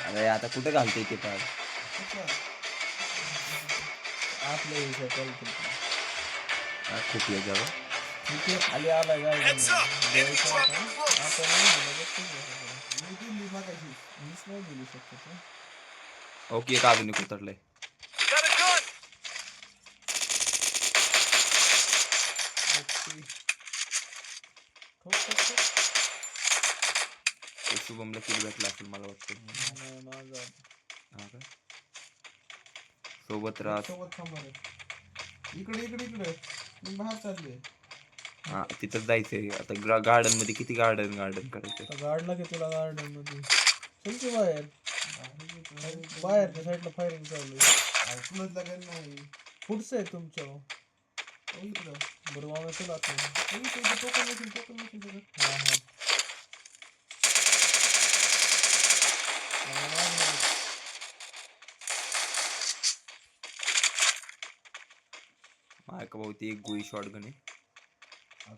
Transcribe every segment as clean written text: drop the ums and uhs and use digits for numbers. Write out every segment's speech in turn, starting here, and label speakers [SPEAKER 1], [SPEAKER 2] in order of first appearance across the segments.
[SPEAKER 1] अरे आता कुठे घालतोय ते पाय खूप याच्यावर
[SPEAKER 2] खाली आला
[SPEAKER 1] ओके एक आधुनिक उतरलंय शुभमला किल भेटला असेल मला वाटतं सोबत राहत
[SPEAKER 2] इकडे मी बाहेर चालले
[SPEAKER 1] हा तिथं जायचंय आता गार्डन मध्ये किती गार्डन करायचं
[SPEAKER 2] गार्डला की तुला गार्डन मध्ये चल की बाहेर बाहेरच्या साईडला फायरिंग चालू आहे तुलाच लागेल नाही पुढचं आहे तुमच्या इकडं बरोबर चला
[SPEAKER 1] का भाऊ एक गोळी शॉट गन आहे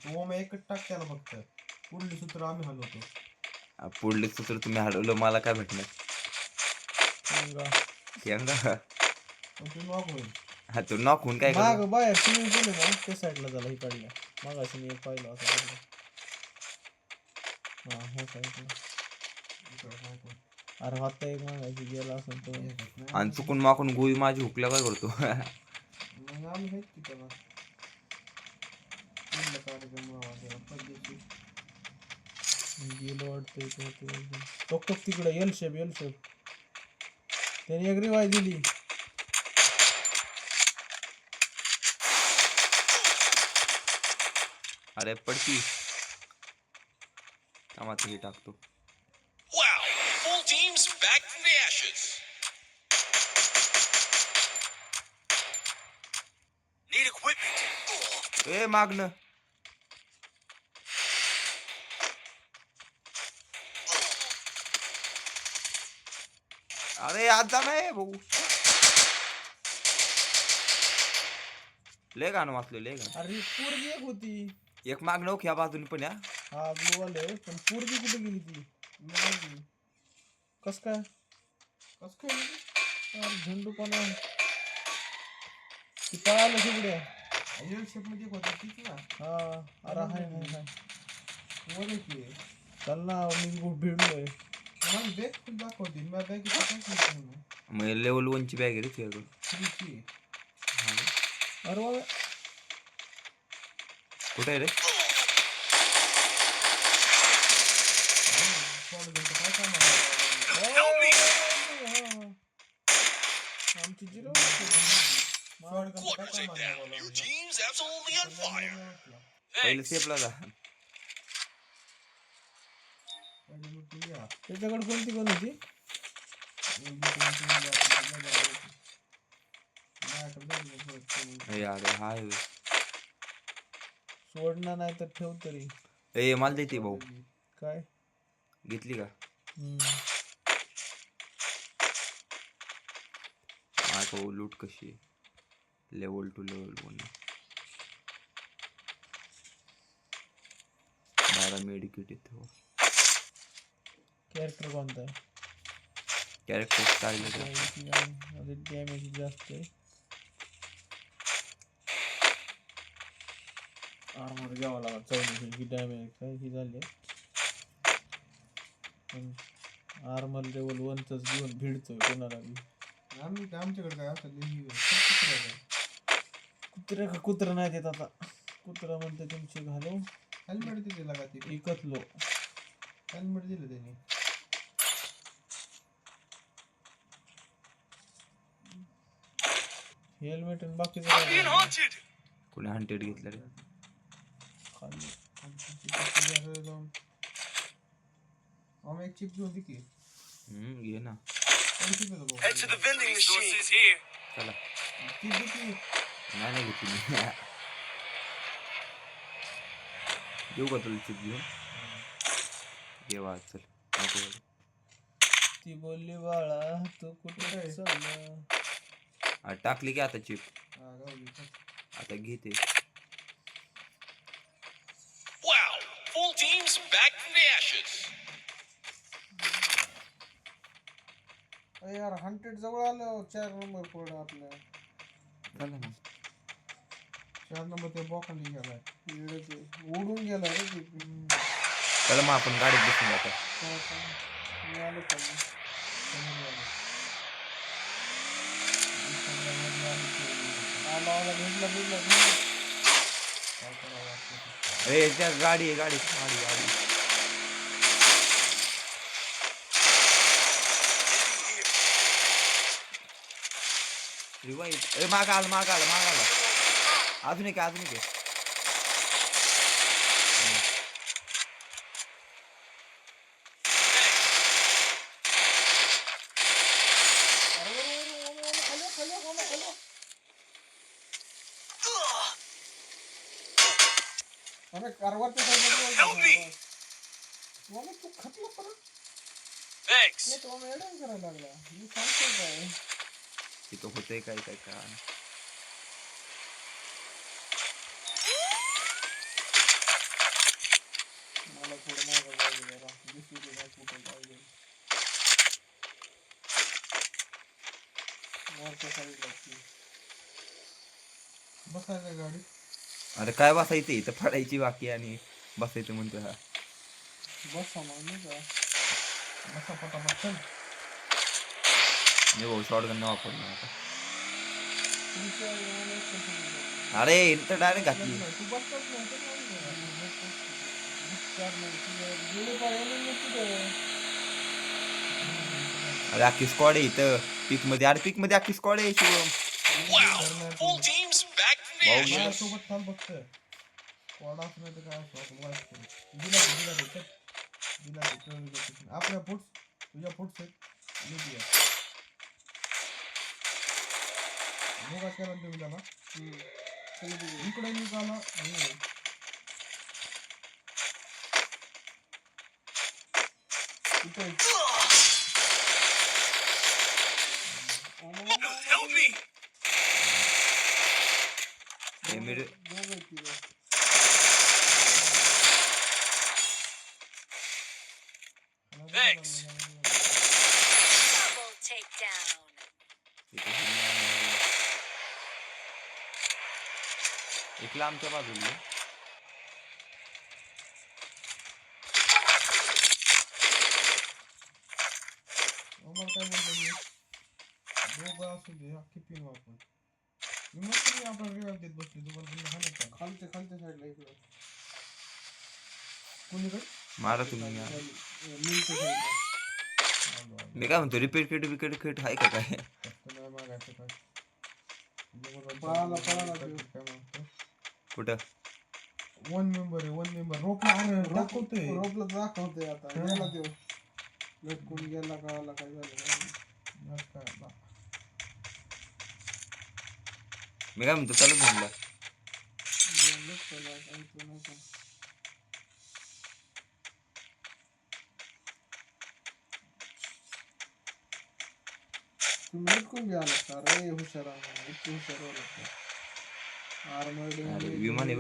[SPEAKER 2] तो मग एकच टाक त्याला फक्त पुढली सूत्र आम्ही हलवतो
[SPEAKER 1] पुढले सूत्र तुम्ही हलवलं मला काय भेटणार हा तो नॉक होऊन काय
[SPEAKER 2] बाहेर स्विमिंग पूल आहे ना त्या साईडला झाला इकडल्या मागाशी मी एक पाहिलं असं ह्या साईडला अरे आता एक मागायची गेला असं तो
[SPEAKER 1] आणि चुकून माकून गोळी माझी हुकल्या काय करतो
[SPEAKER 2] मग आम्ही हेच की त्याला गेलो वाटतंय टोक तिकडे एल शेप त्याने एक रिवाय दिली
[SPEAKER 1] अरे पडती कामात हे टाकतो ए मागणं अरे आज नाही भाऊ लय गाणं वाचलं लय गाणं
[SPEAKER 2] अरे पोरगी एक होती
[SPEAKER 1] एक माग नोक ह्या बाजून पण या
[SPEAKER 2] हा ब्लू वाले पण पोरगी कुठे गेली ती कस काय झेंडू पण ती पळालं तिकडे शेप मध्ये होती तीच ना हा अरे हाय चल ना मी भिडलोय बॅग दाखवते
[SPEAKER 1] मग लेवल 1 ची बॅग आहे रे तुझ्याकडे
[SPEAKER 2] अरे बाबा
[SPEAKER 1] कुठे आहे रे
[SPEAKER 2] आमची जिरो
[SPEAKER 1] पहिले सेफला जा
[SPEAKER 2] त्याच्याकडे कोणती कोण होती
[SPEAKER 1] यार हाय
[SPEAKER 2] सोडणार नाही तर ठेव तरी
[SPEAKER 1] ए माल देते भाऊ
[SPEAKER 2] काय
[SPEAKER 1] घेतली का भाऊ लूट कशी आहे लेवल 2 लेवल 1 12 मेडिकेट येतो
[SPEAKER 2] कॅरेक्टर कोणता आहे
[SPEAKER 1] कॅरेक्टर स्टाईल
[SPEAKER 2] आहे डॅमेज जास्त आहे आर्मर घ्यावा लागला 14 की डॅमेज काय की झाले आर्मर लेवल 1 च घेऊन भिडतोय कोणाला बी आमच्याकडे काय असं कुत्र नाही देत आता कुत्रा म्हणते तुमचे घालो हेल्मेट दिले लागा ते एकतलो हेल्मेट दिलं त्याने हेल्मेट आणि बाकीचं
[SPEAKER 1] कोणी हंटेड घेतलं रे
[SPEAKER 2] खाली एक चिप घेऊन की
[SPEAKER 1] घे ना
[SPEAKER 3] Head to the vending machine. Here.
[SPEAKER 1] चला
[SPEAKER 2] ती
[SPEAKER 1] नाही घेतली देऊ का तुला चिप घेऊन घेवा चल
[SPEAKER 2] ती बोलली बाळा तू कुठे चालला
[SPEAKER 1] टाकली की आता चिप आता घेते
[SPEAKER 3] Wow, ashes.
[SPEAKER 2] अरे यार 100 जवळ आलं 4 नंबर पडलं आपल्या.
[SPEAKER 1] चला मग
[SPEAKER 2] 4 नंबर ते बॉखांडी गेलाय येड्याचे उडून गेला रे ते.
[SPEAKER 1] चला मग आपण गाडीत बसून जातो.
[SPEAKER 2] मी आलो खाली समोर आलो. आला भेटला काय करावं लागतं.
[SPEAKER 1] अरे त्या गाडी आहे गाडी. रिवाईव. अरे माग आला. अजून एक आहे.
[SPEAKER 2] अरे कारवारच्या साईडला तू खतला परत.
[SPEAKER 3] Thanks.
[SPEAKER 2] तो मॅडम करायला लागला. मी सांगतो काय
[SPEAKER 1] तिथं होतंय काय
[SPEAKER 2] मला थोडं मागं जाऊ दे जरा. दिसू दे नाही कुठं पाहिजे. वरच्या साईडला बसायचं गाडी.
[SPEAKER 1] अरे काय बसायचं इथं पडायची बाकी आणि बसायचं म्हणतो हा.
[SPEAKER 2] बसा मग नाही का बसा पटापट चल.
[SPEAKER 1] भाऊ शॉटगन न वापरला आता.
[SPEAKER 2] तुमच्या
[SPEAKER 1] अरे इथं डायरेक्ट घातली.
[SPEAKER 2] तू बसतच नाही.
[SPEAKER 1] अरे अख्खी स्क्वॉड आहे इथं पीक मध्ये अख्खी स्क्वॉड आहे Shivam.
[SPEAKER 3] Wow. Full teams back from the ashes.
[SPEAKER 2] माझ्यासोबत थांब फक्त. स्क्वॉड असं नाही तर काय असं आपण वाईट करू. दिला ते आपल्या तुझ्या फुट्स आहेत. मोगा केला तुम्ही त्याला. इकडे निघाला.
[SPEAKER 3] Help me. Thanks.
[SPEAKER 4] Double takedown.
[SPEAKER 1] एक लांबच्या बाजूला
[SPEAKER 2] काय बोलतो दोघं असू दे अख्खी पिन वापर. मी मस्त मी आपण रिवाइव देत बसली तुम्हाला खालच्या साईडला इकडे कोणीकडे
[SPEAKER 1] मारा तुम्ही यार.
[SPEAKER 2] मिलच्या साईडला.
[SPEAKER 1] मी काय म्हणतो रिपीट किट आहे का काय.
[SPEAKER 2] नाही मागायचं काय पळाला
[SPEAKER 1] कुठं
[SPEAKER 2] वन मेंबर रोपला दाखवतोय आता गेला तो लटकून गेला कळाला काय झालं.
[SPEAKER 1] मी काय म्हणतो चालू म्हणलं.
[SPEAKER 2] तुम्ही लटकून घ्यायला का रे हुशार
[SPEAKER 1] विमान आहे.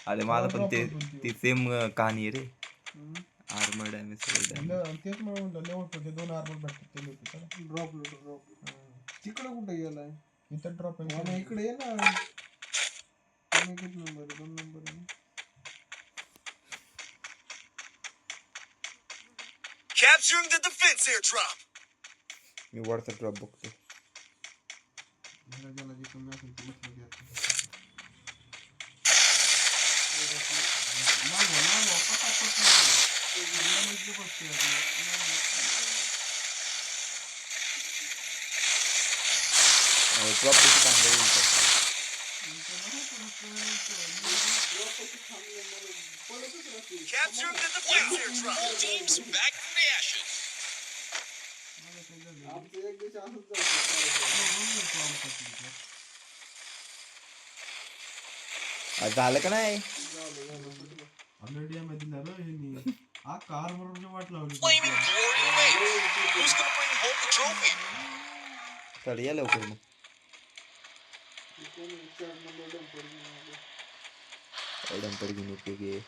[SPEAKER 1] अरे मला पण ते सेम कहाणी आहे रे. आर्मर्ड आहे
[SPEAKER 2] तेच म्हणलं लेवल 2 आर्मर भेटतात ते लोक. ड्रॉप तिकडे कुठे गेलाय. इथं ड्रॉप आहे इकडे ये ना. किती नंबर 2 नंबर आहे.
[SPEAKER 3] Capturing the defense airdrop.
[SPEAKER 1] मी वरचा ड्रॉप बघतो. ड्रॉप किती चांगलं येईल.
[SPEAKER 3] Capturing the defense airdrop. Full teams back from the ashes.
[SPEAKER 1] झालं का नाही.
[SPEAKER 2] ऑलरेडी आम्ही दिला ना हे हा कार बरोबर वाट लावली.
[SPEAKER 3] Flaming glory awaits. Who's gonna bring home the trophy?
[SPEAKER 1] चल या लवकर मग. डंपर घेऊन उपयोगी आहे.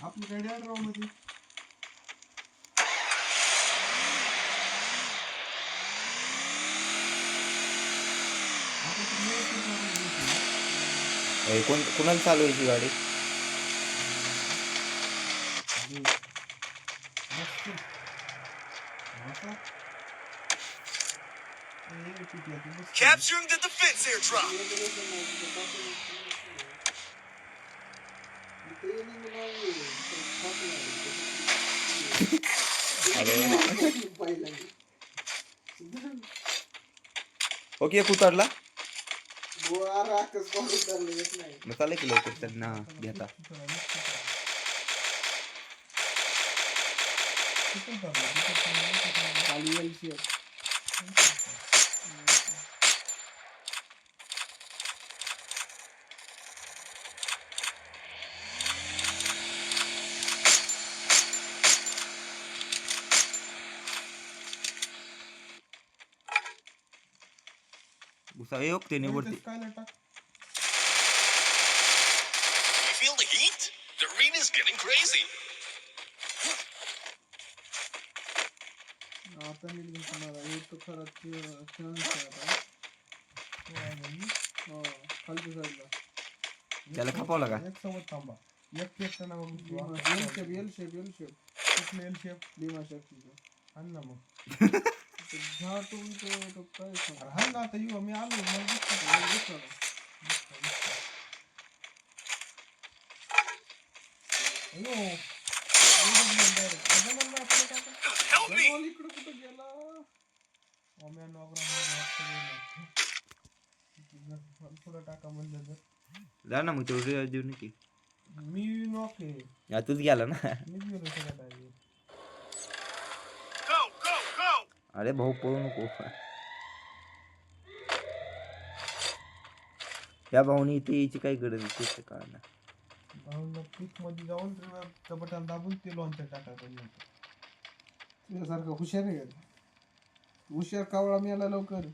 [SPEAKER 2] आपल्याकडे राव मध्ये
[SPEAKER 1] कोणाला चालवायची गाडी?
[SPEAKER 3] Capturing the defense airdrop.
[SPEAKER 1] Okay उतरला
[SPEAKER 2] राखच उतरलं येत नाही.
[SPEAKER 1] मग चालेल की लवकर त्यांना घेता.
[SPEAKER 2] खाली येईल शेत.
[SPEAKER 1] उसा योग त्याने वरती.
[SPEAKER 3] You feel the heat? The arena's getting crazy.
[SPEAKER 2] आता नीट दिसतं मला. एक तर खरंच chance आहे आता. हो, खालच्या साईडला.
[SPEAKER 1] त्याला खपावला का?
[SPEAKER 2] एक सोबत थांबा. एक ना मग एल शेप कुठलं एल शेप लिमा शेप आण ना मग. झाटून तो काय सांग. हा ना आता येऊ मी आलो मला दिसतं. अयो
[SPEAKER 3] Help me!
[SPEAKER 2] इकडे कुठं गेला? पुढं टाका म्हणलं तर
[SPEAKER 1] जा ना मग तेवढे देऊ नकी.
[SPEAKER 2] मी नॉक आहे.
[SPEAKER 1] यातच गेला ना.
[SPEAKER 2] मीच गेलो सगळ्यात आधी.
[SPEAKER 3] Go, go, go!
[SPEAKER 1] अरे भाऊ पळू नको. या भाऊनी इथे यायची काय गरज आहे तेच कळना.
[SPEAKER 2] भाऊला पीक मध्ये जाऊन बटन दाबून ते लॉन्चर टाकायचं. तुझ्यासारखं हुशार आहे का? हुशार कावळा मिळाला लवकर.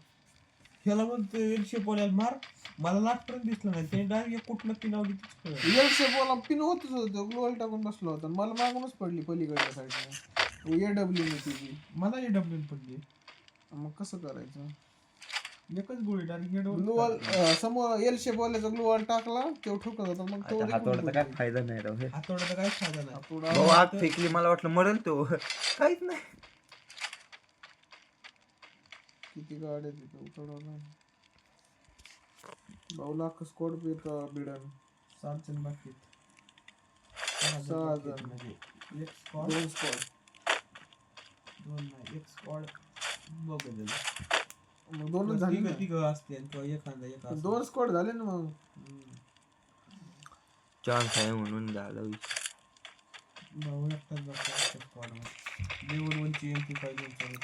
[SPEAKER 2] ह्याला म्हणतो एल शेप बोलायला मार. मला लाटपर्यंत दिसलं नाही. त्याने डायरेक्ट कुठलं पिन आवडी एल शेप बोला पिन होतच होतं. ग्लोअल टाकून बसलो होता. मला मागूनच पडली पलीकडच्या साईडला. एडब्ल्यू ने तिची. मला एडब्ल्यू पडली. मग कसं करायचं? एकच गोळी डायरेक्ट ग्लोअल समोर एल शेप बोलायचा ग्लोअल टाकला तेव्हा ठोकत होता. मग तो
[SPEAKER 1] हातोड्याचा काय फायदा नाही राव.
[SPEAKER 2] हातोड्याचा काय फायदा नाही.
[SPEAKER 1] भाऊ आग फेकली मला वाटलं मरेल तो. काहीच नाही.
[SPEAKER 2] किती गाड्या तिथे उतरवलं. भाऊ लाख स्क्वॉड बिडन 7 जण बाकी 6 जण म्हणजे एक स्क्वॉड 2 स्क्वॉड 2 नाही एक स्क्वॉड बघ मग 2 झाले ना. तिघ असते किंवा एखादा एक 2 स्क्वॉड झाले ना मग.
[SPEAKER 1] चान्स आहे म्हणून झालं.
[SPEAKER 2] भाऊ एकटाच बघतो स्क्वॉड मध्ये. लेवल 1 ची MP5